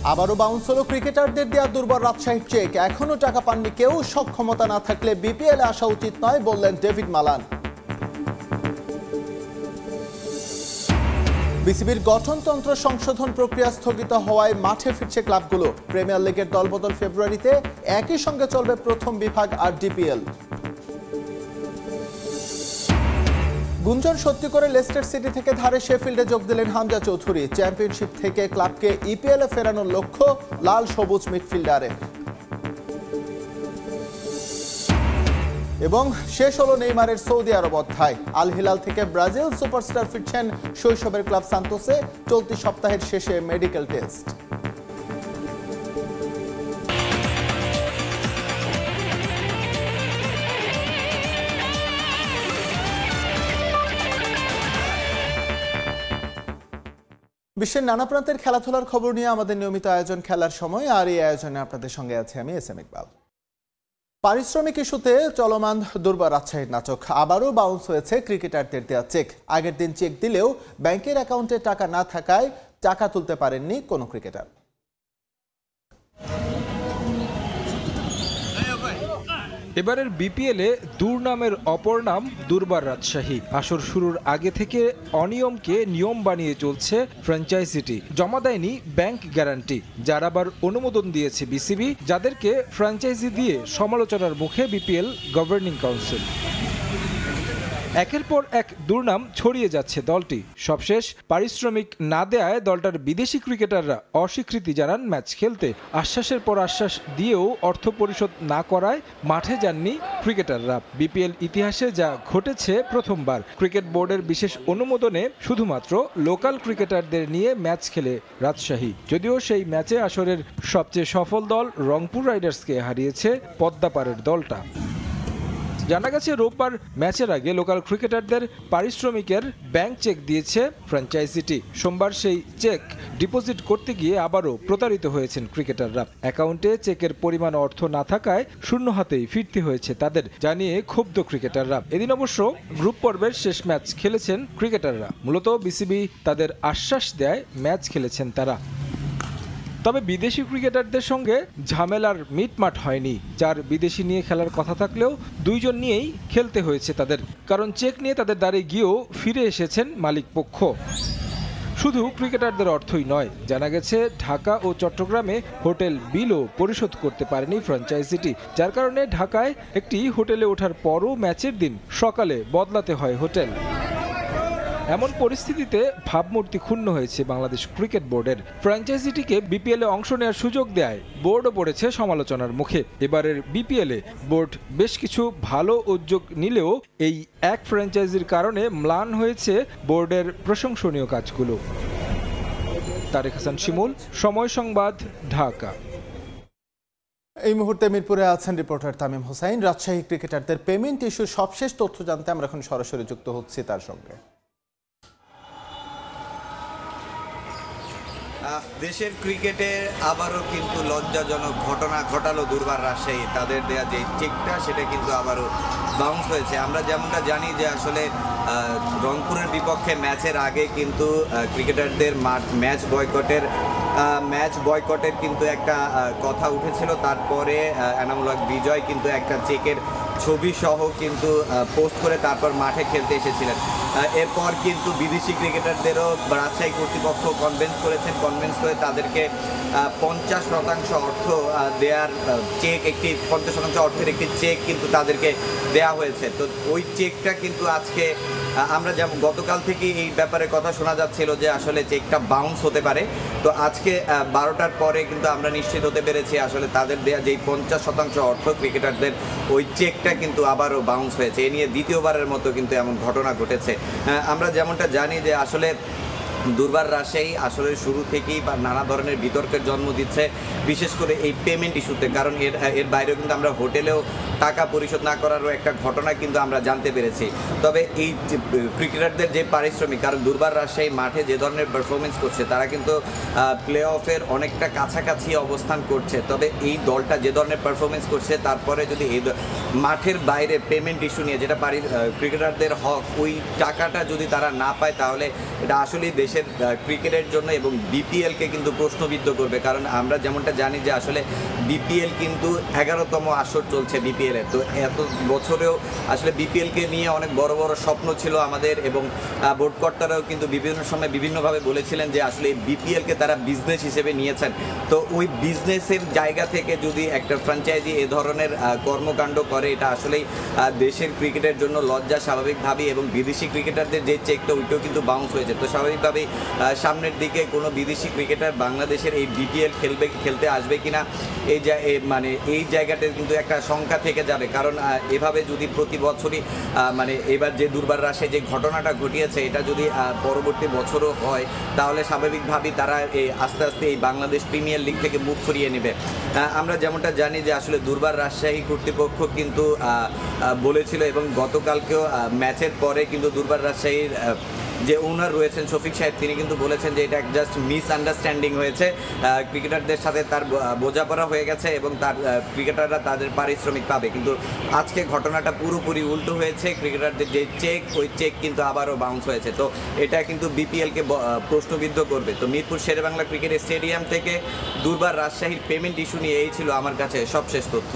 আবারও বাউন্স হলো ক্রিকেটারদের দেওয়া দুর্বল রাজশাহীর চেক। এখনো টাকা পাননি কেউ। সক্ষমতা না থাকলে বিপিএল আসা উচিত নয় বললেন ডেভিড মালান। বিসিবির গঠনতন্ত্র সংশোধন প্রক্রিয়া স্থগিত হওয়ায় মাঠে ফিরছে ক্লাবগুলো। প্রিমিয়ার লিগের দলবদল ফেব্রুয়ারিতে, একই সঙ্গে চলবে প্রথম বিভাগ আর ডিপিএল। গুঞ্জন সত্যি করে লেস্টার সিটি থেকে ধারে শেফিল্ডে যোগ দিলেন হামজা চৌধুরী। চ্যাম্পিয়নশিপ থেকে ক্লাবকে ইপিএল এ ফেরানোর লক্ষ্য লাল সবুজ মিডফিল্ডারে। এবং শেষ হলো নেইমারের সৌদি আরব অধ্যায়। আল হিলাল থেকে ব্রাজিল সুপারস্টার ফিরছেন শৈশবের ক্লাব সান্তোসে। চলতি সপ্তাহের শেষে মেডিকেল টেস্ট। বিশ্বের নানা প্রান্তের খেলাধুলার খবর নিয়ে আমাদের নিয়মিত আয়োজন খেলার সময়, আর এই আয়োজনে আপনাদের সঙ্গে আছে আমি এস এম ইকবাল। পারিশ্রমিক ইস্যুতে চলমান দুর্বার রাজশাহীর নাটক। আবারও বাউন্স হয়েছে ক্রিকেটারদের দেওয়া চেক। আগের দিন চেক দিলেও ব্যাংকের অ্যাকাউন্টে টাকা না থাকায় টাকা তুলতে পারেননি কোনো ক্রিকেটার। এবারের বিপিএলে দুর্নামের অপর নাম দুর্বার রাজশাহী। আসর শুরুর আগে থেকে অনিয়মকে নিয়ম বানিয়ে চলছে ফ্র্যাঞ্চাইজিটি। জমা দেয়নি ব্যাংক গ্যারান্টি, যার আবার অনুমোদন দিয়েছে বিসিবি, যাদেরকে ফ্র্যাঞ্চাইজি দিয়ে সমালোচনার মুখে বিপিএল গভর্নিং কাউন্সিল। একের পর এক দুর্নাম ছড়িয়ে যাচ্ছে দলটি। সবশেষ পারিশ্রমিক না দেয়ায় দলটার বিদেশি ক্রিকেটাররা অস্বীকৃতি জানান ম্যাচ খেলতে। আশ্বাসের পর আশ্বাস দিয়েও অর্থ পরিশোধ না করায় মাঠে যাননি ক্রিকেটাররা। বিপিএল ইতিহাসে যা ঘটেছে প্রথমবার। ক্রিকেট বোর্ডের বিশেষ অনুমোদনে শুধুমাত্র লোকাল ক্রিকেটারদের নিয়ে ম্যাচ খেলে রাজশাহী। যদিও সেই ম্যাচে আসরের সবচেয়ে সফল দল রংপুর রাইডার্সকে হারিয়েছে পদ্মাপাড়ের দলটা। জানা গেছে রোববার ম্যাচের আগে লোকাল ক্রিকেটারদের পারিশ্রমিকের ব্যাংক চেক দিয়েছে ফ্র্যাঞ্চাইজিটি। সোমবার সেই চেক ডিপোজিট করতে গিয়ে আবারও প্রতারিত হয়েছেন ক্রিকেটাররা। অ্যাকাউন্টে চেকের পরিমাণ অর্থ না থাকায় শূন্য হাতেই ফিরতে হয়েছে তাদের, জানিয়ে ক্ষুব্ধ ক্রিকেটাররা। এদিন অবশ্য গ্রুপ পর্বের শেষ ম্যাচ খেলেছেন ক্রিকেটাররা। মূলত বিসিবি তাদের আশ্বাস দেয় ম্যাচ খেলেছেন তারা। তবে বিদেশি ক্রিকেটারদের সঙ্গে ঝামেলার মিটমাট হয়নি। যার বিদেশি নিয়ে খেলার কথা থাকলেও দুইজন নিয়েই খেলতে হয়েছে তাদের, কারণ চেক নিয়ে তাদের দ্বারে গিয়েও ফিরে এসেছেন মালিক পক্ষ। শুধু ক্রিকেটারদের অর্থই নয়, জানা গেছে ঢাকা ও চট্টগ্রামে হোটেল বিলও পরিশোধ করতে পারেনি ফ্র্যাঞ্চাইজিটি, যার কারণে ঢাকায় একটি হোটেলে ওঠার পরও ম্যাচের দিন সকালে বদলাতে হয় হোটেল। এমন পরিস্থিতিতে ভাবমূর্তি ক্ষুণ্ণ হয়েছে বাংলাদেশ ক্রিকেট বোর্ডের। ফ্র্যাঞ্চাইজিটিকে বিপিএলে অংশ নেওয়ার সুযোগ দেয় বোর্ডও পড়েছে সমালোচনার মুখে। এবারের বিপিএলে বোর্ড বেশ কিছু ভালো উদ্যোগ নিলেও এই এক ফ্র্যাঞ্চাইজির কারণে ম্লান হয়েছে বোর্ডের প্রশংসনীয় কাজগুলো। তারেক হাসান শিমুল, সময় সংবাদ, ঢাকা। এই মুহূর্তে মিরপুরে আছেন রিপোর্টার তামিম হোসাইন। রাজশাহী ক্রিকেটারদের পেমেন্ট ইস্যুর সবশেষ তথ্য জানতে আমরা এখন সরাসরি যুক্ত হচ্ছি তার সঙ্গে। দেশের ক্রিকেটে আবারও কিন্তু লজ্জাজনক ঘটনা ঘটালো দুর্বার রাজশাহী। তাদের দেয়া যে চেকটা সেটা কিন্তু আবারও বাউন্স হয়েছে। আমরা যেমনটা জানি যে আসলে রংপুরের বিপক্ষে ম্যাচের আগে কিন্তু ক্রিকেটারদের ম্যাচ বয়কটের কিন্তু একটা কথা উঠেছিল। তারপরে এনামুল হক বিজয় কিন্তু একটা চেকের ছবি সহ কিন্তু পোস্ট করে তারপর মাঠে খেলতে এসেছিলেন। এরপর কিন্তু বিদেশি ক্রিকেটারদেরও রাজশাহী কর্তৃপক্ষ কনভিন্স করে তাদেরকে 50% অর্থ দেওয়ার চেক, একটি 50% অর্থের একটি চেক কিন্তু তাদেরকে দেয়া হয়েছে। তো ওই চেকটা কিন্তু আজকে আমরা যেমন গতকাল থেকে এই ব্যাপারে কথা শোনা যাচ্ছিল যে আসলে চেকটা বাউন্স হতে পারে। তো আজকে 12টার পরে কিন্তু আমরা নিশ্চিত হতে পেরেছি আসলে তাদের দেয়া যেই 50% অর্থ ক্রিকেটারদের ওই চেকটা কিন্তু আবারও বাউন্স হয়েছে। এ নিয়ে দ্বিতীয়বারের মতো কিন্তু এমন ঘটনা ঘটেছে। আমরা যেমনটা জানি যে আসলে দুর্বার রাজশাহী আসলে শুরু থেকেই বা নানা ধরনের বিতর্কের জন্ম দিচ্ছে, বিশেষ করে এই পেমেন্ট ইস্যুতে। কারণ এর বাইরেও কিন্তু আমরা হোটেলেও টাকা পরিশোধ না করারও একটা ঘটনা কিন্তু আমরা জানতে পেরেছি। তবে এই ক্রিকেটারদের যে পারিশ্রমিক, কারণ দুর্বার রাজশাহী মাঠে যে ধরনের পারফরমেন্স করছে তারা কিন্তু প্লে অফের অনেকটা কাছাকাছি অবস্থান করছে। তবে এই দলটা যে ধরনের পারফরমেন্স করছে তারপরে যদি এই মাঠের বাইরে পেমেন্ট ইস্যু নিয়ে যেটা ক্রিকেটারদের হক, ওই টাকাটা যদি তারা না পায় তাহলে এটা আসলেই বাংলাদেশের ক্রিকেটের জন্য এবং বিপিএলকে কিন্তু প্রশ্নবিদ্ধ করবে। কারণ আমরা যেমনটা জানি যে আসলে বিপিএল কিন্তু 11তম আসর চলছে বিপিএলের। তো এত বছরেও আসলে বিপিএলকে নিয়ে অনেক বড় বড় স্বপ্ন ছিল আমাদের, এবং বোর্ড কর্তারাও কিন্তু বিভিন্ন সময় বিভিন্নভাবে বলেছিলেন যে আসলে বিপিএলকে তারা বিজনেস হিসেবে নিয়েছেন। তো ওই বিজনেসের জায়গা থেকে যদি একটা ফ্র্যাঞ্চাইজি এ ধরনের কর্মকাণ্ড করে, এটা আসলেই দেশের ক্রিকেটের জন্য লজ্জা স্বাভাবিকভাবেই, এবং বিদেশি ক্রিকেটারদের যে চেকটা ওইটাও কিন্তু বাউন্স হয়েছে। তো স্বাভাবিকভাবেই সামনের দিকে কোনো বিদেশি ক্রিকেটার বাংলাদেশের এই বিপিএল খেলতে আসবে কিনা এই জায়গাটা কিন্তু একটা শঙ্কা থেকে যাবে। কারণ এভাবে যদি প্রতি বছরই এবার যে দুর্বার রাজশাহী যে ঘটনাটা ঘটিয়েছে, এটা যদি পরবর্তী বছরও হয়, তাহলে স্বাভাবিকভাবেই তারা আস্তে আস্তে এই বাংলাদেশ প্রিমিয়ার লিগ থেকে মুখ ফিরিয়ে নেবে। আমরা যেমনটা জানি যে আসলে দুর্বার রাজশাহী কর্তৃপক্ষ কিন্তু বলেছিল, এবং গতকালকেও ম্যাচের পরে কিন্তু দুর্বার রাজশাহীর যে ওনার রয়েছেন শফিক সাহেব, তিনি কিন্তু বলেছেন যে এটা জাস্ট মিসআন্ডারস্ট্যান্ডিং হয়েছে, ক্রিকেটারদের সাথে তার বোঝাপড়া হয়ে গেছে এবং তার ক্রিকেটাররা তাদের পারিশ্রমিক পাবে। কিন্তু আজকে ঘটনাটা পুরোপুরি উল্টো হয়েছে, ক্রিকেটারদের যে চেক, ওই চেক কিন্তু আবারও বাউন্স হয়েছে। তো এটা কিন্তু বিপিএলকে প্রশ্নবিদ্ধ করবে। তো মিরপুর শেরেবাংলা ক্রিকেট স্টেডিয়াম থেকে দুর্বার রাজশাহীর পেমেন্ট ইস্যু নিয়ে এই ছিল আমার কাছে সবশেষ তথ্য।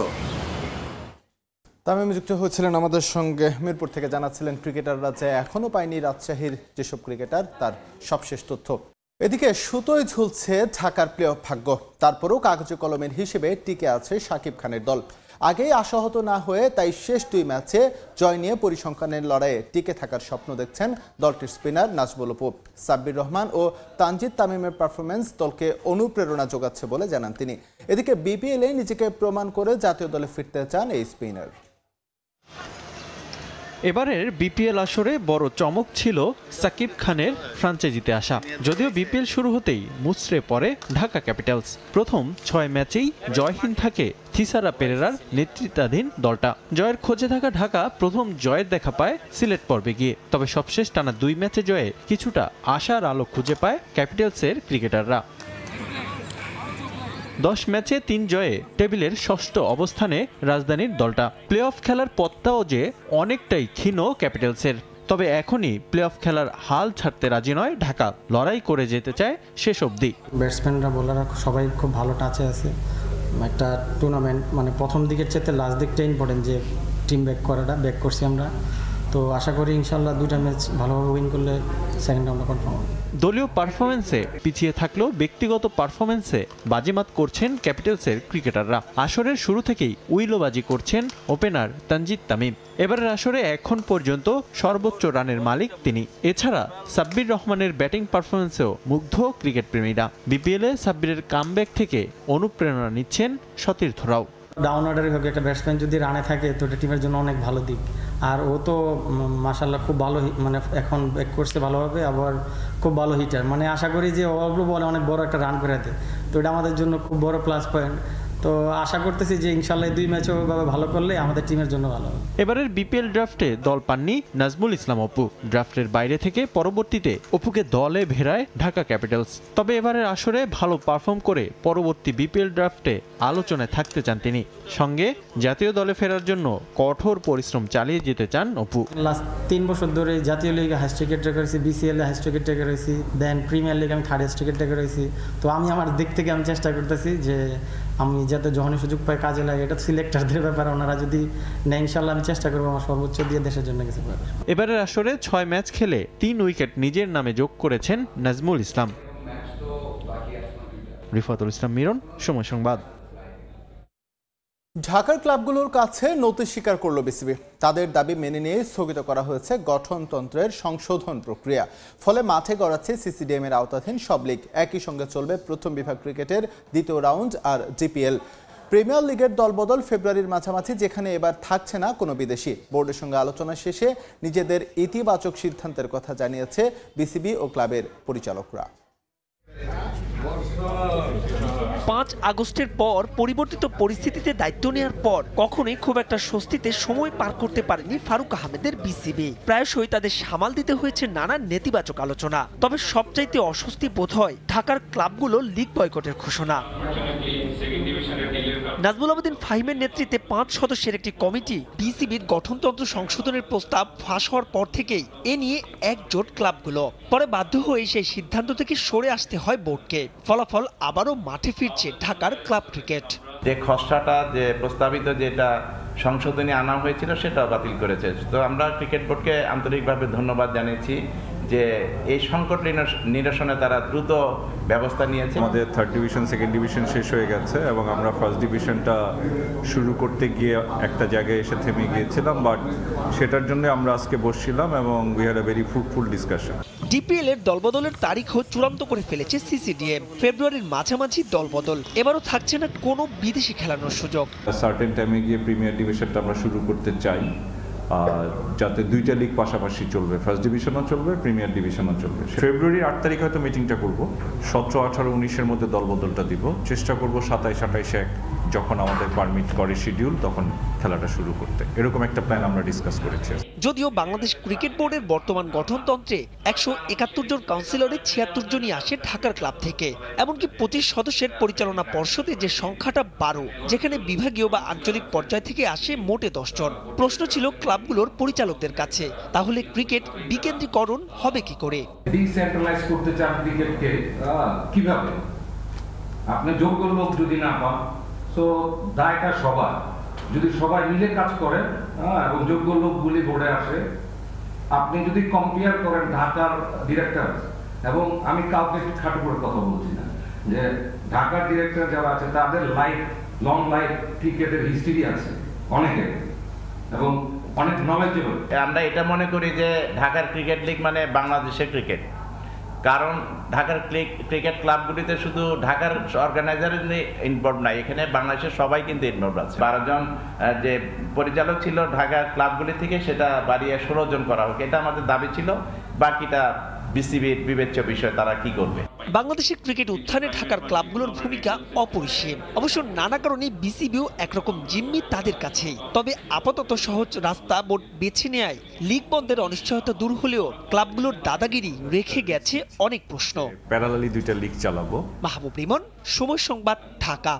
তামিম যুক্ত হয়েছিলেন আমাদের সঙ্গে, মিরপুর থেকে জানাচ্ছিলেন ক্রিকেটাররা যে এখনও পায়নি রাজশাহীর যেসব ক্রিকেটার তার সবশেষ তথ্য। এদিকে সুতোয় ঝুলছে ঢাকার প্লে অফ ভাগ্য, তারপরেও কাগজে কলমের হিসেবে টিকে আছে শাকিব খানের দল। আগেই আশাহত না হয়ে তাই শেষ 2 ম্যাচে জয় নিয়ে পরিসংখ্যানের লড়াইয়ে টিকে থাকার স্বপ্ন দেখছেন দলটির স্পিনার নাজমুল অপু। সাব্বির রহমান ও তানজিদ তামিমের পারফরমেন্স দলকে অনুপ্রেরণা যোগাচ্ছে বলে জানান তিনি। এদিকে বিপিএলে নিজেকে প্রমাণ করে জাতীয় দলে ফিরতে চান এই স্পিনার। এবারের বিপিএল আসরে বড় চমক ছিল সাকিব খানের ফ্রাঞ্চাইজিতে আসা। যদিও বিপিএল শুরু হতেই মুচড়ে পড়ে ঢাকা ক্যাপিটালস। প্রথম 6 ম্যাচেই জয়হীন থাকে থিসারা পেরেরার নেতৃত্বাধীন দলটা। জয়ের খোঁজে থাকা ঢাকা প্রথম জয়ের দেখা পায় সিলেট পর্বে গিয়ে। তবে সবশেষ টানা 2 ম্যাচে জয়ে কিছুটা আশার আলো খুঁজে পায় ক্যাপিটালসের ক্রিকেটাররা। 10 ম্যাচে 3 জয়ে টেবিলের ষষ্ঠ অবস্থানে রাজধানীর দলটা। প্লে অফ খেলার পথটাও যে অনেকটাই ক্ষীণ ক্যাপিটালসের। তবে এখনই প্লে অফ খেলার হাল ছাড়তে রাজি নয় ঢাকা, লড়াই করে যেতে চায় শেষ অবধি। ব্যাটসম্যানরা বোলাররা সবাই খুব ভালো টাচে আছে। একটা টুর্নামেন্ট প্রথম দিকের চেয়ে লাস্ট দিকটা ইম্পর্টেন্ট, যে টিম ব্যাক করছি আমরা। তো আশা করি ইনশাল্লাহ 2টা ম্যাচ ভালোভাবে উইন করলে সেকেন্ড রাউন্ডে কনফার্ম হবে। দলীয় পারফরমেন্সে পিছিয়ে থাকলেও ব্যক্তিগত পারফরমেন্সে বাজিমাত করছেন ক্যাপিটালসের ক্রিকেটাররা। আসরের শুরু থেকেই উইলোবাজি করছেন ওপেনার তানজিদ তামিম। এবারের আসরে এখন পর্যন্ত সর্বোচ্চ রানের মালিক তিনি। এছাড়া সাব্বির রহমানের ব্যাটিং পারফরমেন্সেও মুগ্ধ ক্রিকেট প্রেমীরা। বিপিএলে সাব্বিরের কামব্যাক থেকে অনুপ্রেরণা নিচ্ছেন সতীর্থরাও। ডাউন অর্ডারে হোক, একটা ব্যাটসম্যান যদি রানে থাকে তো এটা টিমের জন্য অনেক ভালো দিক। আর ও তো মাশাআল্লাহ খুব ভালো এখন ব্যাক করছে ভালোভাবে, আবার খুব ভালো হিটার। আশা করি যে অল্প বলে অনেক বড় একটা রান করে দেয়, তো এটা আমাদের জন্য খুব বড় প্লাস পয়েন্ট। তো আশা করতেছি যে ইনশাল্লাহ 2 ম্যাচও ভাবে ভালো করলে আমাদের টিমের জন্য ভালো হবে। এবারের বিপিএল ড্রাফটে দল পাননি নাজমুল ইসলাম অপু। ড্রাফটের বাইরে থেকে পরবর্তীতে অপুকে দলে ভেড়ায় ঢাকা ক্যাপিটালস। তবে এবারের আসরে ভালো পারফর্ম করে পরবর্তী বিপিএল ড্রাফটে আলোচনায় থাকতে চান তিনি। সঙ্গে জাতীয় দলে ফেরার জন্য কঠোর পরিশ্রম চালিয়ে যেতে চান অপু। লাস্ট 3 বছর ধরে জাতীয় লিগে হাইস্ট উইকেট টেকার হয়েছি, বিসিএল এ হাইস্ট উইকেট টেকার হয়েছি, দেন প্রিমিয়ার লিগে আমি 3rd হাইস্ট উইকেট টেকার হয়েছি। তো আমি আমার দিক থেকে আমি চেষ্টা করতেছি যে আমি যাতে যখনই সুযোগ পাই কাজে লাগে। এটা সিলেক্টারদের ব্যাপার, ওনারা যদি নেয় ইনশাল্লাহ আমি চেষ্টা করবো আমার সর্বোচ্চ দিয়ে দেশের জন্য কিছু করার। এবারের আসরে 6 ম্যাচ খেলে 3 উইকেট নিজের নামে যোগ করেছেন নাজমুল ইসলাম। রিফাতুল ইসলাম মিরন, সময় সংবাদ। ঢাকার ক্লাবগুলোর কাছে নথি স্বীকার করল বিসিবি। তাদের দাবি মেনে নিয়ে স্থগিত করা হয়েছে গঠনতন্ত্রের সংশোধন প্রক্রিয়া। ফলে মাঠে গড়াচ্ছে সিসিডিএম এর আওতাধীন সব লিগ। একই সঙ্গে চলবে প্রথম বিভাগ ক্রিকেটের 2য় রাউন্ড আর জিপিএল। প্রিমিয়ার লিগের দলবদল ফেব্রুয়ারির মাঝামাঝি, যেখানে এবার থাকছে না কোনো বিদেশি। বোর্ডের সঙ্গে আলোচনা শেষে নিজেদের ইতিবাচক সিদ্ধান্তের কথা জানিয়েছে বিসিবি ও ক্লাবের পরিচালকরা। 5 আগস্টের পর পরিবর্তিত পরিস্থিতিতে দায়িত্ব নেওয়ার পর কখনোই খুব একটা স্বস্তিতে সময় পার করতে পারেনি ফারুক আহমেদের বিসিবি। প্রায়শই তাদের সামাল দিতে হয়েছে নানা নেতিবাচক আলোচনা। তবে সবচাইতে অস্বস্তি বোধ হয় ঢাকার ক্লাবগুলো লিগ বয়কটের ঘোষণা। নাজমুল আবেদিন ফাহিমের নেতৃত্বে 5 সদস্যের একটি কমিটি বিসিবির গঠনতন্ত্র সংশোধনের প্রস্তাব ফাঁস হওয়ার পর থেকেই এ নিয়ে একজোট ক্লাবগুলো। পরে বাধ্য হয়ে সেই সিদ্ধান্ত থেকে সরে আসতে হয় বোর্ডকে। ফলাফল আবারও মাঠে ফিরছে ঢাকার ক্লাব ক্রিকেট। যে খসড়াটা যে প্রস্তাবিত যেটা সংশোধনী আনা হয়েছিল সেটা বাতিল করেছে। তো আমরা ক্রিকেট বোর্ডকে আন্তরিকভাবে ধন্যবাদ জানিয়েছি যে এই সংকট নিরসনে তারা দ্রুত ব্যবস্থা নিয়েছে। আমাদের 3rd ডিভিশন 2nd ডিভিশন শেষ হয়ে গেছে এবং আমরা 1st ডিভিশনটা শুরু করতে গিয়ে একটা জায়গায় এসে থেমে গিয়েছিলাম, বাট সেটার জন্য আমরা আজকে বসছিলাম এবং we had a very fruitful discussion. DPL এর দলবদলের তারিখও চূড়ান্ত করে ফেলেছে সিসিডিএম। ফেব্রুয়ারির মাঝামাঝি দলবদল। এবারও থাকছে না কোনো বিদেশি খেলানোর সুযোগ। সার্টেন টাইমে গিয়ে প্রিমিয়ার ডিভিশনটা আমরা শুরু করতে চাই, যাতে 2টা লিগ পাশাপাশি চলবে, 1st ডিভিশনও চলবে, প্রিমিয়ার ডিভিশনও চলবে। ফেব্রুয়ারির 8 তারিখে হয়তো মিটিংটা করব, 17, 18, 19-এর মধ্যে দলবদলটা দিব। চেষ্টা করব 27, 28 যখন আমাদের পারমিট করে শিডিউল তখন খেলাটা শুরু করতে। এরকম একটা প্ল্যান আমরা ডিসকাস করেছি। যদিও বাংলাদেশ ক্রিকেট বোর্ডের বর্তমান গঠনতন্ত্রে 171 জন কাউন্সিলরে 76 জনই আসে ঢাকার ক্লাব থেকে। এমনকি 25 সদস্যের পরিচালনা পর্ষদে যে সংখ্যাটা 12, যেখানে বিভাগীয় বা আঞ্চলিক পর্যায় থেকে আসে মোটে 10 জন। প্রশ্ন ছিল ক্লাবগুলোর পরিচালকদের কাছে, তাহলে ক্রিকেট বিকেন্দ্রীকরণ হবে কি করে? ডিসেন্ট্রালাইজ করতে চান ক্রিকেটকে কিভাবে? আপনি যোগ্য লোক যদি না পান, তো দায়টা সবার। যদি সবাই মিলে কাজ করেন এবং যোগ্য লোকগুলি বোর্ডে আসে, আপনি যদি কম্পেয়ার করেন ঢাকার ডিরেক্টর, এবং আমি কাউকে খাটো করে কথা বলছি না, যে ঢাকার ডিরেক্টর যারা আছে তাদের লং লাইফ ক্রিকেটের হিস্ট্রি আছে অনেকের এবং অনেক নলেজেবল। আমরা এটা মনে করি যে ঢাকার ক্রিকেট লিগ মানে বাংলাদেশের ক্রিকেট, কারণ ঢাকার ক্রিকেট ক্লাবগুলিতে শুধু ঢাকার অর্গানাইজার ইনভলভ নাই, এখানে বাংলাদেশের সবাই কিন্তু ইনভলভ আছে। 12 জন যে পরিচালক ছিল ঢাকার ক্লাবগুলি থেকে, সেটা বাড়িয়ে 16 জন করা হোক, এটা আমাদের দাবি ছিল। বাকিটা বিসিবির বিবেচ্য বিষয়, তারা কি করবে। বাংলাদেশের ক্রিকেট উত্থানে ঢাকার ক্লাবগুলোর ভূমিকা অপরিসীম। অবশ্য নানা কারণে বিসিবিও একরকম জিম্মি তাদের কাছেই। তবে আপাতত সহজ রাস্তা বোর্ড বেছে নেয় লিগ বন্ধের অনিশ্চয়তা দূর হলেও ক্লাবগুলোর দাদাগিরি রেখে গেছে অনেক প্রশ্ন। প্যারালালি 2টা লিগ চালাবো। মাহবুব রিমন, সময় সংবাদ, ঢাকা।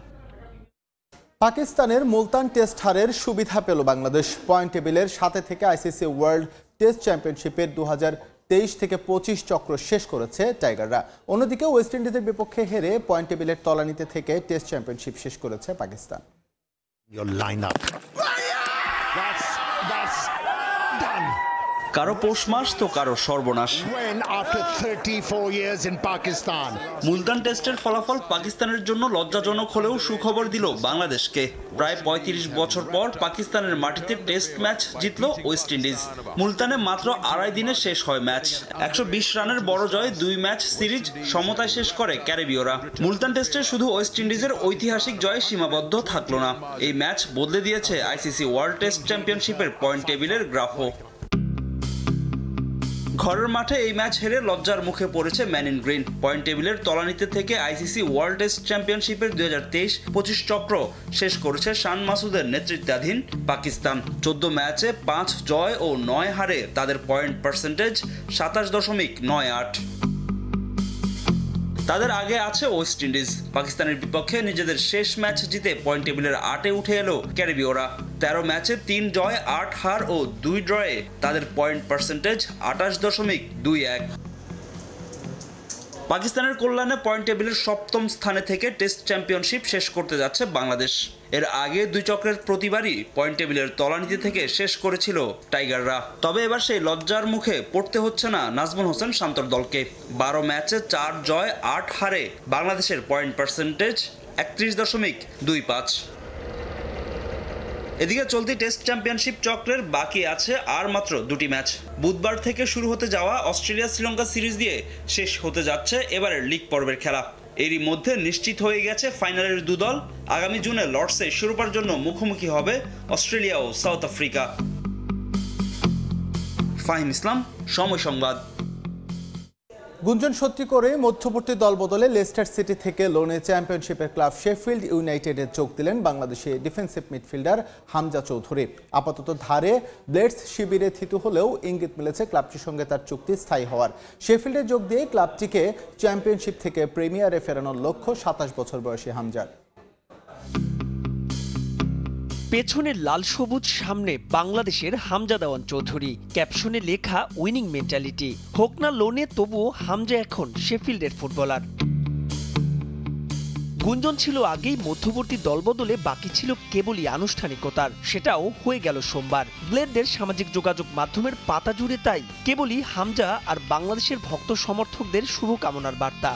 পাকিস্তানের মুলতান টেস্ট হারের সুবিধা পেল বাংলাদেশ। পয়েন্ট টেবিলের 7 থেকে আইসিসি ওয়ার্ল্ড টেস্ট চ্যাম্পিয়নশিপের 2023 থেকে 25 চক্র শেষ করেছে টাইগাররা। অন্যদিকে ওয়েস্ট ইন্ডিজের বিপক্ষে হেরে পয়েন্ট টেবিলের তলানিতে থেকে টেস্ট চ্যাম্পিয়নশিপ শেষ করেছে পাকিস্তান। কারো পৌষ মাস তো কারো সর্বনাশ। মুলতান টেস্টের ফলাফল পাকিস্তানের জন্য লজ্জাজনক হলেও সুখবর দিল বাংলাদেশকে। প্রায় 35 বছর পর পাকিস্তানের মাটিতে টেস্ট ম্যাচ জিতল ওয়েস্ট ইন্ডিজ। মুলতানে মাত্র 2.5 দিনে শেষ হয় ম্যাচ। 120 রানের বড় জয়, 2 ম্যাচ সিরিজ সমতায় শেষ করে ক্যারিবীয়রা। মুলতান টেস্টে শুধু ওয়েস্ট ইন্ডিজের ঐতিহাসিক জয়ে সীমাবদ্ধ থাকলো না, এই ম্যাচ বদলে দিয়েছে আইসিসি ওয়ার্ল্ড টেস্ট চ্যাম্পিয়নশিপের পয়েন্ট টেবিলের গ্রাফও। ঘরের মাঠে এই ম্যাচ হেরে লজ্জার মুখে পড়েছে ম্যান ইন গ্রিন। পয়েন্ট টেবিলের তলানিতে থেকে আইসিসি ওয়ার্ল্ড টেস্ট চ্যাম্পিয়নশিপের 2023-25 চক্র শেষ করেছে শান মাসুদের নেতৃত্বাধীন পাকিস্তান। 14 ম্যাচে 5 জয় ও 9 হারে তাদের পয়েন্ট পার্সেন্টেজ 27.98। তাদের আগে আছে ওয়েস্ট ইন্ডিজ। পাকিস্তানের বিপক্ষে নিজেদের শেষ ম্যাচ জিতে পয়েন্ট টেবিলের 8-এ উঠে এলো ক্যারিবীয়রা। 13 ম্যাচে 3 জয়, 8 হার ও 2 ড্রয়ে তাদের পয়েন্ট পার্সেন্টেজ 28.21। পাকিস্তানের কল্যাণে পয়েন্ট টেবিলের 7ম স্থানে থেকে টেস্ট চ্যাম্পিয়নশিপ শেষ করতে যাচ্ছে বাংলাদেশ। এর আগে 2 চক্রের প্রতিবারই পয়েন্ট টেবিলের তলানিতে থেকে শেষ করেছিল টাইগাররা। তবে এবার সেই লজ্জার মুখে পড়তে হচ্ছে না নাজমুল হোসেন শান্তর দলকে। 12 ম্যাচে 4 জয়, 8 হারে বাংলাদেশের পয়েন্ট পার্সেন্টেজ 31.25। এদিকে চলতি টেস্ট চ্যাম্পিয়নশিপ চক্রের বাকি আছে আর মাত্র 2টি ম্যাচ। বুধবার থেকে শুরু হতে যাওয়া অস্ট্রেলিয়া শ্রীলঙ্কা সিরিজ দিয়ে শেষ হতে যাচ্ছে এবারের লিগ পর্বের খেলা। এরই মধ্যে নিশ্চিত হয়ে গেছে ফাইনালের 2 দল। আগামী জুনে লর্ডসে শিরোপার জন্য মুখোমুখি হবে অস্ট্রেলিয়া ও সাউথ আফ্রিকা। ফাহিম ইসলাম, সময় সংবাদ। গুঞ্জন সত্যি করে মধ্যবর্তী দলবদলে লেস্টার সিটি থেকে লোনে চ্যাম্পিয়নশিপের ক্লাব শেফিল্ড ইউনাইটেডে যোগ দিলেন বাংলাদেশি ডিফেন্সিভ মিডফিল্ডার হামজা চৌধুরী। আপাতত ধারে ব্লেডস শিবিরে থিতু হলেও ইঙ্গিত মিলেছে ক্লাবটির সঙ্গে তার চুক্তি স্থায়ী হওয়ার। শেফিল্ডে যোগ দিয়ে ক্লাবটিকে চ্যাম্পিয়নশিপ থেকে প্রিমিয়ারে ফেরানোর লক্ষ্য ২৭ বছর বয়সী হামজার। পেছনে লাল সবুজ, সামনে বাংলাদেশের হামজা দেওয়ান চৌধুরী। ক্যাপশনে লেখা উইনিং মেন্টালিটি। হোক না লোনে, তবুও হামজা এখন শেফিল্ডের ফুটবলার। গুঞ্জন ছিল আগেই, মধ্যবর্তী দলবদলে বাকি ছিল কেবলই আনুষ্ঠানিকতার। সেটাও হয়ে গেল সোমবার। ব্লেডদের সামাজিক যোগাযোগ মাধ্যমের পাতা জুড়ে তাই কেবলই হামজা আর বাংলাদেশের ভক্ত সমর্থকদের শুভকামনার বার্তা।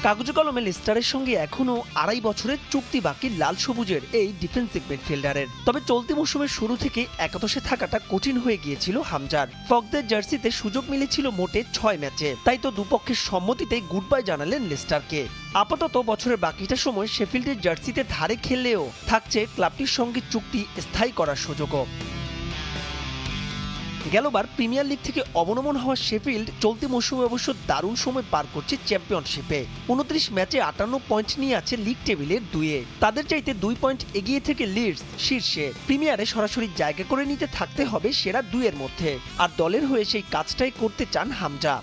কাগজে কলমে লেস্টারের সঙ্গে এখনও ২.৫ বছরের চুক্তি বাকি লাল সবুজের এই ডিফেন্সিভ মিডফিল্ডারের। তবে চলতি মৌসুমের শুরু থেকে একাদশে থাকাটা কঠিন হয়ে গিয়েছিল হামজার। ফকদের জার্সিতে সুযোগ মিলেছিল মোটে ৬ ম্যাচে, তাই তো দুপক্ষের সম্মতিতে গুড বাই জানালেন লেস্টারকে। আপাতত বছরের বাকিটা সময় শেফিল্ডের জার্সিতে ধারে খেললেও থাকছে ক্লাবটির সঙ্গে চুক্তি স্থায়ী করার সুযোগও। গেলবার প্রিমিয়ার লিগ থেকে অবনমন হওয়া শেফিল্ড চলতি মৌসুমে অবশ্য দারুণ সময় পার করছে চ্যাম্পিয়নশিপে। ২৯ ম্যাচে ৫৮ পয়েন্ট নিয়ে আছে লিগ টেবিলের ২-এ। তাদের চাইতে ২ পয়েন্ট এগিয়ে থেকে লিডস শীর্ষে। প্রিমিয়ারে সরাসরি জায়গা করে নিতে থাকতে হবে সেরা ২-এর মধ্যে। আর দলের হয়ে সেই কাজটাই করতে চান হামজা।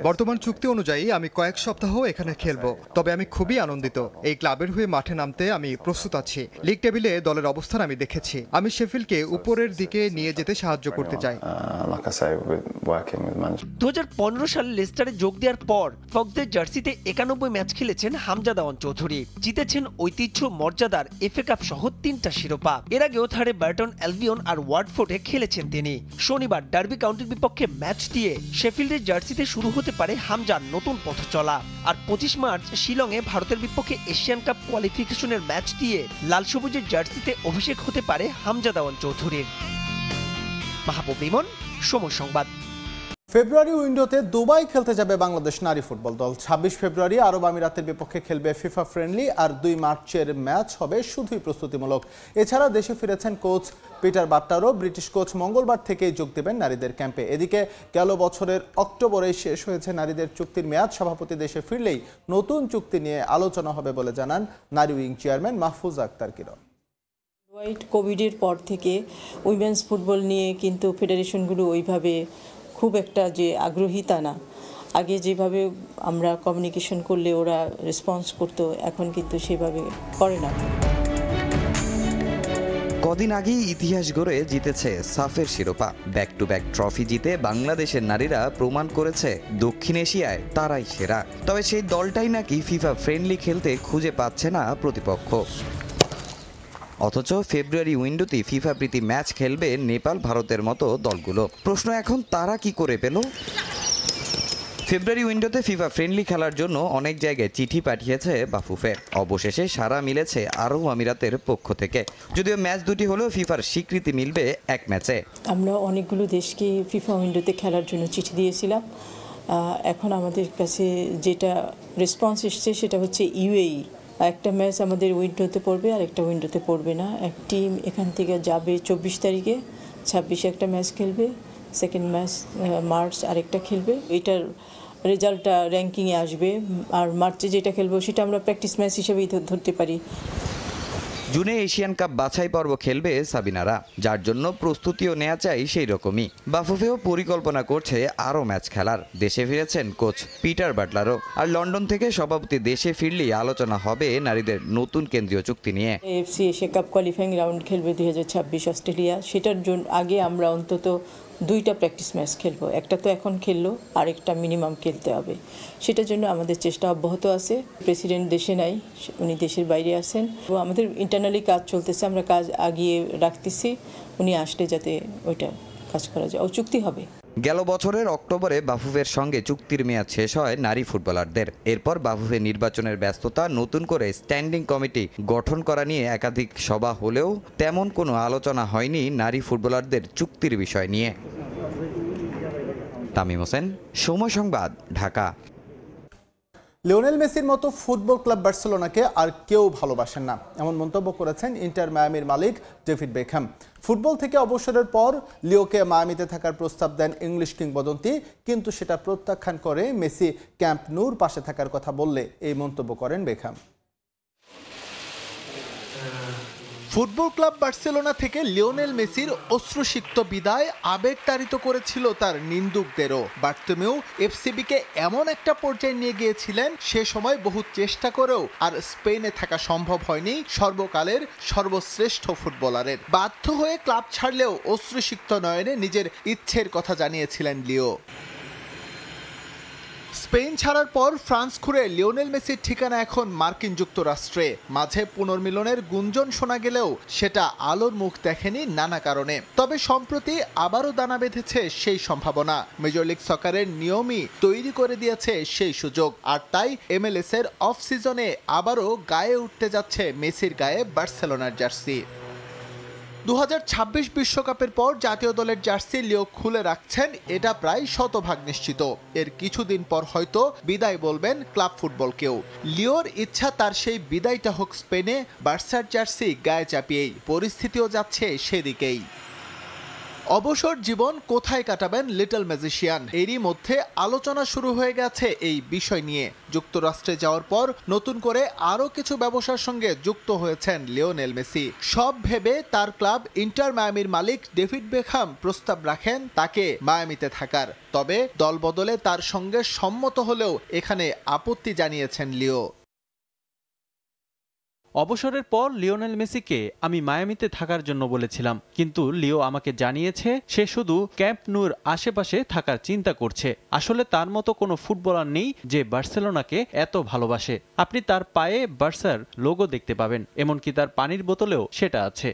বর্তমান চুক্তি অনুযায়ী আমি কয়েক সপ্তাহ এখানে খেলবো, তবে আমি খুবই আনন্দিত। এই ক্লাবের হয়ে মাঠে নামতে আমি প্রস্তুত আছি। লিগ টেবিলে দলের অবস্থান আমি দেখেছি। আমি শেফিল্ডকে উপরের দিকে নিয়ে যেতে সাহায্য করতে চাই। ২০১৫ সালে লেস্টারে যোগ দেওয়ার পর ফকদের জার্সিতে ৯১ ম্যাচ খেলেছেন হামজা দেওয়ান চৌধুরী। জিতেছেন ঐতিহ্য মর্যাদার এফএ কাপ সহ ৩টা শিরোপা। এর আগেও থার্ডে বার্টন অ্যালবিয়ন আর ওয়াটফোর্ডে খেলেছেন তিনি। শনিবার ডার্বি কাউন্টির বিপক্ষে ম্যাচ দিয়ে শেফিল্ডের জার্সিতে শুরু হতে পারে হামজার নতুন পথ চলা। আর ২৫ মার্চ শিলংয়ে ভারতের বিপক্ষে এশিয়ান কাপ কোয়ালিফিকেশনের ম্যাচ দিয়ে লাল সবুজের জার্সিতে অভিষেক হতে পারে হামজা দেওয়ান চৌধুরীর। মাহবুব লিমন, সময় সংবাদ। ফেব্রুয়ারি উইন্ডোতে দুবাই খেলতে যাবে বাংলাদেশ নারী ফুটবল দল। ২৬ ফেব্রুয়ারি আরব আমিরাতের বিপক্ষে খেলবে ফিফা ফ্রেন্ডলি, আর ২ মার্চের ম্যাচ হবে শুধুই প্রস্তুতিমূলক। এছাড়া দেশে ফিরেছেন কোচ পিটার বাট্টারও। ব্রিটিশ কোচ মঙ্গলবার থেকেই যোগ দেবেন নারীদের ক্যাম্পে। এদিকে গেল বছরের অক্টোবরেই শেষ হয়েছে নারীদের চুক্তির মেয়াদ। সভাপতি দেশে ফিরলেই নতুন চুক্তি নিয়ে আলোচনা হবে বলে জানান নারী উইং চেয়ারম্যান মাহফুজ আক্তার কিরণ। কোভিডের পর থেকে উইমেন্স ফুটবল নিয়ে কিন্তু ফেডারেশনগুলো ওইভাবে খুব একটা যে আগ্রহী তা না। আগে যেভাবে আমরা কমিউনিকেশন করলে ওরা রেসপন্স করতো, এখন কিন্তু সেভাবে করে না। কদিন আগেই ইতিহাস গড়ে জিতেছে সাফের শিরোপা। ব্যাক টু ব্যাক ট্রফি জিতে বাংলাদেশের নারীরা প্রমাণ করেছে দক্ষিণ এশিয়ায় তারাই সেরা। তবে সেই দলটাই নাকি ফিফা ফ্রেন্ডলি খেলতে খুঁজে পাচ্ছে না প্রতিপক্ষ। অথচ ফেব্রুয়ারি উইন্ডোতে ফিফা প্রীতি ম্যাচ খেলবে নেপাল, ভারতের মতো দলগুলো। প্রশ্ন এখন তারা কি করে পেল? ফেব্রুয়ারি উইন্ডোতে ফিফা ফ্রেন্ডলি খেলার জন্য অনেক জায়গায় চিঠি পাঠিয়েছে বাফুফে। অবশেষে সাড়া মিলেছে আরব আমিরাতের পক্ষ থেকে। যদিও ম্যাচ দুটি হলেও ফিফার স্বীকৃতি মিলবে এক ম্যাচে। আমরা অনেকগুলো দেশকে ফিফা উইন্ডোতে খেলার জন্য চিঠি দিয়েছিলাম। এখন আমাদের কাছে যেটা রেসপন্স এসছে সেটা হচ্ছে ইউএই। একটা ম্যাচ আমাদের উইন্ডোতে পড়বে আর একটা উইন্ডোতে পড়বে না। এক টিম এখান থেকে যাবে ২৪ তারিখে, ২৬ একটা ম্যাচ খেলবে, সেকেন্ড ম্যাচ মার্চ আরেকটা খেলবে। এটার রেজাল্টটা র্যাঙ্কিংয়ে আসবে। আর মার্চে যেটা খেলবো সেটা আমরা প্র্যাকটিস ম্যাচ হিসেবেই ধরতে পারি। জুনে এশিয়ান কাপ বাছাই পর্ব খেলবে সাবিনারা, যার জন্য প্রস্তুতিও নেওয়া চাই সেই রকমই। বাফুফেও পরিকল্পনা করছে আরও ম্যাচ খেলার। দেশে ফিরেছেন কোচ পিটার বাটলারও। আর লন্ডন থেকে সভাপতি দেশে ফিরলেই আলোচনা হবে নারীদের নতুন কেন্দ্রীয় চুক্তি নিয়ে। AFC Asia cup qualifying round খেলবে ২০২৬ অস্ট্রেলিয়া। সেটার জন্য আগে আমরা অন্তত 2টা প্র্যাকটিস ম্যাচ খেলবো। একটা তো এখন খেললো, আরেকটা মিনিমাম খেলতে হবে। সেটার জন্য আমাদের চেষ্টা অব্যাহত আছে। প্রেসিডেন্ট দেশে নাই, উনি দেশের বাইরে আছেন। আমাদের ইন্টারনালি কাজ চলতেছে, আমরা কাজ আগিয়ে রাখতেছি। উনি আসলে যাতে ওইটা কাজ করা যায়, ও চুক্তি হবে। গেল বছরের অক্টোবরে বাফুফের সঙ্গে চুক্তির মেয়াদ শেষ হয় নারী ফুটবলারদের। এরপর বাফুফের নির্বাচনের ব্যস্ততা, নতুন করে স্ট্যান্ডিং কমিটি গঠন করা নিয়ে একাধিক সভা হলেও তেমন কোনো আলোচনা হয়নি নারী ফুটবলারদের চুক্তির বিষয় নিয়ে। তামিম হোসেন, সময় সংবাদ, ঢাকা। লিওনেল মেসির মতো ফুটবল ক্লাব বার্সেলোনাকে আর কেউ ভালোবাসেন না, এমন মন্তব্য করেছেন ইন্টার মায়ামির মালিক ডেভিড বেকহ্যাম। ফুটবল থেকে অবসরের পর লিওকে মায়ামিতে থাকার প্রস্তাব দেন ইংলিশ কিংবদন্তি, কিন্তু সেটা প্রত্যাখ্যান করে মেসি ক্যাম্প নুর পাশে থাকার কথা বললে এই মন্তব্য করেন বেকহাম। ফুটবল ক্লাব বার্সেলোনা থেকে লিওনেল মেসির অশ্রুসিক্ত বিদায় আবেগতাড়িত করেছিল তার নিন্দুকদেরও। বার্তোমেউ এফসিবিকে এমন একটা পর্যায়ে নিয়ে গিয়েছিলেন, সে সময় বহু চেষ্টা করেও আর স্পেনে থাকা সম্ভব হয়নি সর্বকালের সর্বশ্রেষ্ঠ ফুটবলারের। বাধ্য হয়ে ক্লাব ছাড়লেও অশ্রুসিক্ত নয়নে নিজের ইচ্ছের কথা জানিয়েছিলেন লিও। স্পেন ছাড়ার পর ফ্রান্স ঘুরে লিওনেল মেসির ঠিকানা এখন মার্কিন যুক্তরাষ্ট্রে। মাঝে পুনর্মিলনের গুঞ্জন শোনা গেলেও সেটা আলোর মুখ দেখেনি নানা কারণে। তবে সম্প্রতি আবারও দানা বেঁধেছে সেই সম্ভাবনা। মেজর লিগ সকারের নিয়মই তৈরি করে দিয়েছে সেই সুযোগ, আর তাই MLS এর অফ সিজনে আবারও গায়ে উঠতে যাচ্ছে মেসির গায়ে বার্সেলোনার জার্সি। 2026 বিশ্বকাপের পর জাতীয় দলের জার্সি লিও খুলে রাখছেন, এটা প্রায় শতভাগ নিশ্চিত। এর কিছুদিন পর হয়তো বিদায় বলবেন ক্লাব ফুটবলকেও। লিওর ইচ্ছা তার সেই বিদায়টা হোক স্পেনে, বার্সার জার্সি গায়ে চাপিয়েই। পরিস্থিতিও যাচ্ছে সেদিকেই। অবসর জীবন কোথায় কাটাবেন লিটল ম্যাজিশিয়ান, এরই মধ্যে আলোচনা শুরু হয়ে গেছে এই বিষয় নিয়ে। যুক্তরাষ্ট্রে যাওয়ার পর নতুন করে আরও কিছু ব্যবসার সঙ্গে যুক্ত হয়েছেন লিওনেল মেসি। সব ভেবে তার ক্লাব ইন্টার মায়ামির মালিক ডেভিড বেকহাম প্রস্তাব রাখেন তাকে মায়ামিতে থাকার। তবে দল বদলে তার সঙ্গে সম্মত হলেও এখানে আপত্তি জানিয়েছেন লিও। অবসরের পর লিওনেল মেসিকে আমি মায়ামিতে থাকার জন্য বলেছিলাম, কিন্তু লিও আমাকে জানিয়েছে সে শুধু ক্যাম্প নুর আশেপাশে থাকার চিন্তা করছে। আসলে তার মতো কোনো ফুটবলার নেই যে বার্সেলোনাকে এত ভালোবাসে। আপনি তার পায়ে বার্সার লোগো দেখতে পাবেন, এমনকি তার পানির বোতলেও সেটা আছে।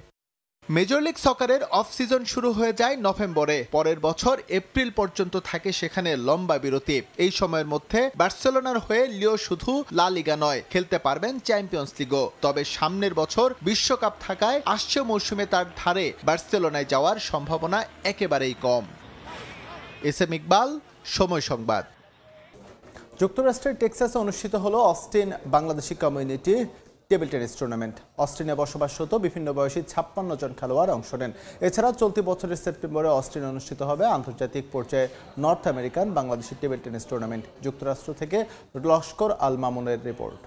মেজর লিগ সকারের অফ সিজন শুরু হয়ে যায় নভেম্বরে। পরের বছর এপ্রিল পর্যন্ত থাকে সেখানে লম্বা বিরতি। এই সময়ের মধ্যে বার্সেলোনার হয়ে লিও শুধু লা লিগা নয়, খেলতে পারবেন চ্যাম্পিয়ন্স লিগও। তবে সামনের বছর বিশ্বকাপ থাকায় আসছে মৌসুমে তার ধারে বার্সেলোনায় যাওয়ার সম্ভাবনা একেবারেই কম। এসএম ইকবাল, সময় সংবাদ। যুক্তরাষ্ট্রের টেক্সাসে অনুষ্ঠিত হলো Austin Bangladeshi community table tennis tournament. অস্টিনে বসবাসরত বিভিন্ন বয়সী 56 জন খেলোয়াড় অংশ নেন। এছাড়া চলতি বছরের সেপ্টেম্বরে অস্টিনে অনুষ্ঠিত হবে আন্তর্জাতিক পর্যায়ে north American Bangladeshi table tennis tournament. যুক্তরাষ্ট্র থেকে লস্কর আল মামুনের রিপোর্ট।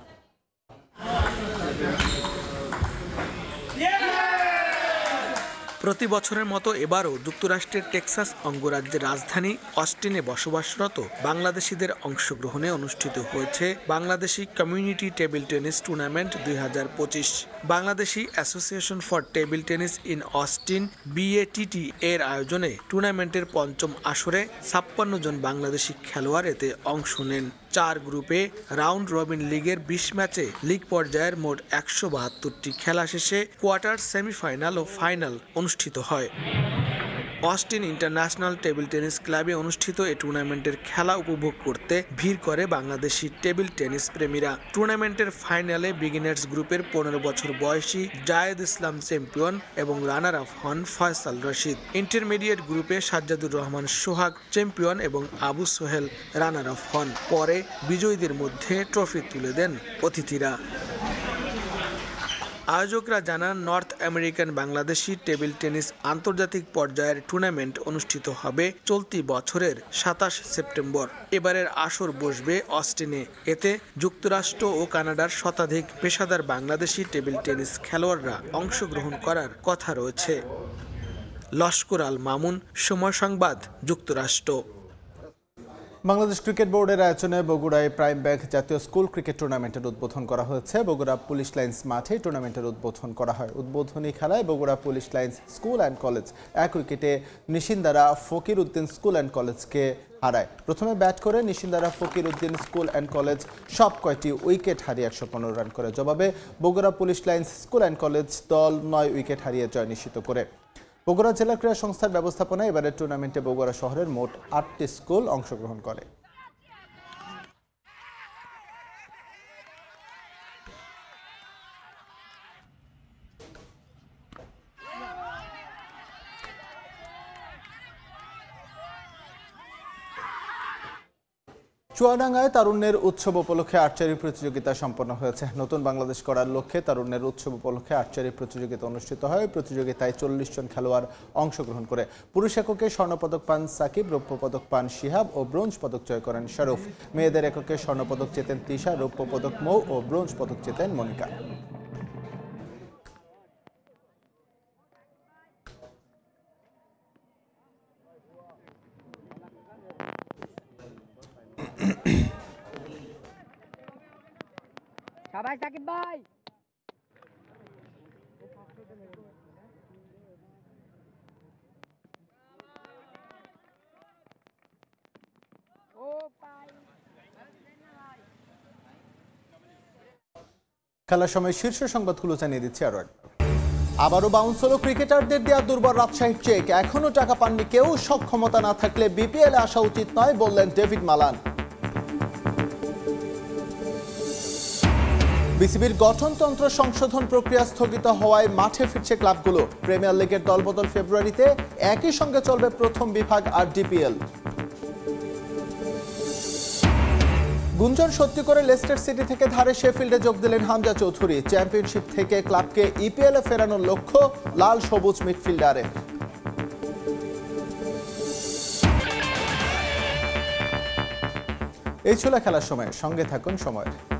প্রতি বছরের মতো এবারও যুক্তরাষ্ট্রের টেক্সাস অঙ্গরাজ্যের রাজধানী অস্টিনে বসবাসরত বাংলাদেশিদের অংশগ্রহণে অনুষ্ঠিত হয়েছে Bangladeshi community table tennis tournament 2025। Bangladeshi Association for Table Tennis in Austin BATT এর আয়োজনে টুর্নামেন্টের পঞ্চম আসরে 56 জন বাংলাদেশি খেলোয়াড় এতে অংশ নেন। 4 গ্রুপে রাউন্ড রবিন লিগের 20 ম্যাচে লিগ পর্যায়ের মোট 172টি খেলা শেষে কোয়ার্টার, সেমিফাইনাল ও ফাইনাল অনুষ্ঠিত হয়। অস্টিন ইন্টারন্যাশনাল টেবিল টেনিস ক্লাবে অনুষ্ঠিত এই টুর্নামেন্টের খেলা উপভোগ করতে ভিড় করে বাংলাদেশি টেবিল টেনিস প্রেমীরা। টুর্নামেন্টের ফাইনালে বিগিনার্স গ্রুপের 15 বছর বয়সী জায়েদ ইসলাম চ্যাম্পিয়ন এবং রানার আপ হন ফয়সাল রশিদ। ইন্টারমিডিয়েট গ্রুপে সাজ্জাদুর রহমান সোহাগ চ্যাম্পিয়ন এবং আবু সোহেল রানার আপ হন। পরে বিজয়ীদের মধ্যে ট্রফি তুলে দেন অতিথিরা। আয়োজকরা জানান, north American Bangladeshi table tennis আন্তর্জাতিক পর্যায়ের টুর্নামেন্ট অনুষ্ঠিত হবে চলতি বছরের 27 সেপ্টেম্বর। এবারের আসর বসবে অস্টিনে। এতে যুক্তরাষ্ট্র ও কানাডার শতাধিক পেশাদার বাংলাদেশি টেবিল টেনিস খেলোয়াড়রা অংশগ্রহণ করার কথা রয়েছে। লস্কর আল মামুন, সময় সংবাদ, যুক্তরাষ্ট্র। বাংলাদেশ ক্রিকেট বোর্ডের আয়োজনে বগুড়ায় প্রাইম ব্যাংক জাতীয় স্কুল ক্রিকেট টুর্নামেন্টের উদ্বোধন করা হয়েছে। বগুড়া পুলিশ লাইন্স মাঠে টুর্নামেন্টের উদ্বোধন করা হয়। উদ্বোধনী খেলায় Bogura police lines school and college 1 উইকেটে নিশিন্দারা ফকির উদ্দিন স্কুল অ্যান্ড কলেজকে হারায়। প্রথমে ব্যাট করে Nishindara Fakir Uddin school and college সব কয়টি উইকেট হারিয়ে 115 রান করে। জবাবে Bogura police lines school and college দল 9 উইকেট হারিয়ে জয় নিশ্চিত করে। বগুড়া জেলা ক্রীড়া সংস্থার ব্যবস্থাপনায় এবারের টুর্নামেন্টে বগুড়া শহরের মোট 8টি স্কুল অংশগ্রহণ করে। চুয়াডাঙ্গায় তারুণ্যের উৎসব উপলক্ষে আর্চারি প্রতিযোগিতা সম্পন্ন হয়েছে। নতুন বাংলাদেশ করার লক্ষ্যে তারুণ্যের উৎসব উপলক্ষে আর্চারি প্রতিযোগিতা অনুষ্ঠিত হয়। প্রতিযোগিতায় 40 জন খেলোয়াড় অংশগ্রহণ করে। পুরুষ এককে স্বর্ণপদক পান সাকিব, রৌপ্য পদক পান শিহাব ও ব্রোঞ্জ পদক জয় করেন শারুফ। মেয়েদের এককে স্বর্ণপদক জেতেন তিশা, রৌপ্য পদক মৌ ও ব্রোঞ্জ পদক জেতেন মনিকা। সবাই সাকিব ভাই খেলার সময় শীর্ষ সংবাদগুলো জানিয়ে দিচ্ছি আরো একবার। আবারও বাউন্স হলো ক্রিকেটারদের দেওয়া দুর্বল রাজশাহীর চেক। এখনো টাকা পাননি কেউ। সক্ষমতা না থাকলে বিপিএল আসা উচিত নয় বললেন ডেভিড মালান। বিসিবির গঠনতন্ত্র সংশোধন প্রক্রিয়া স্থগিত হওয়ায় মাঠে ফিরছে ক্লাবগুলো। প্রিমিয়ার লিগের দলবদল ফেব্রুয়ারিতে, একই সঙ্গে চলবে প্রথম বিভাগ আর ডিপিএল। গুঞ্জন সত্যি করে লেস্টার সিটি থেকে ধারে শেফিল্ডে যোগ দিলেন হামজা চৌধুরী। চ্যাম্পিয়নশিপ থেকে ক্লাবকে ইপিএল এ ফেরানোর লক্ষ্য লাল সবুজ মিডফিল্ডারের। এই ছিল খেলার সময়। সঙ্গে থাকুন সময়ের।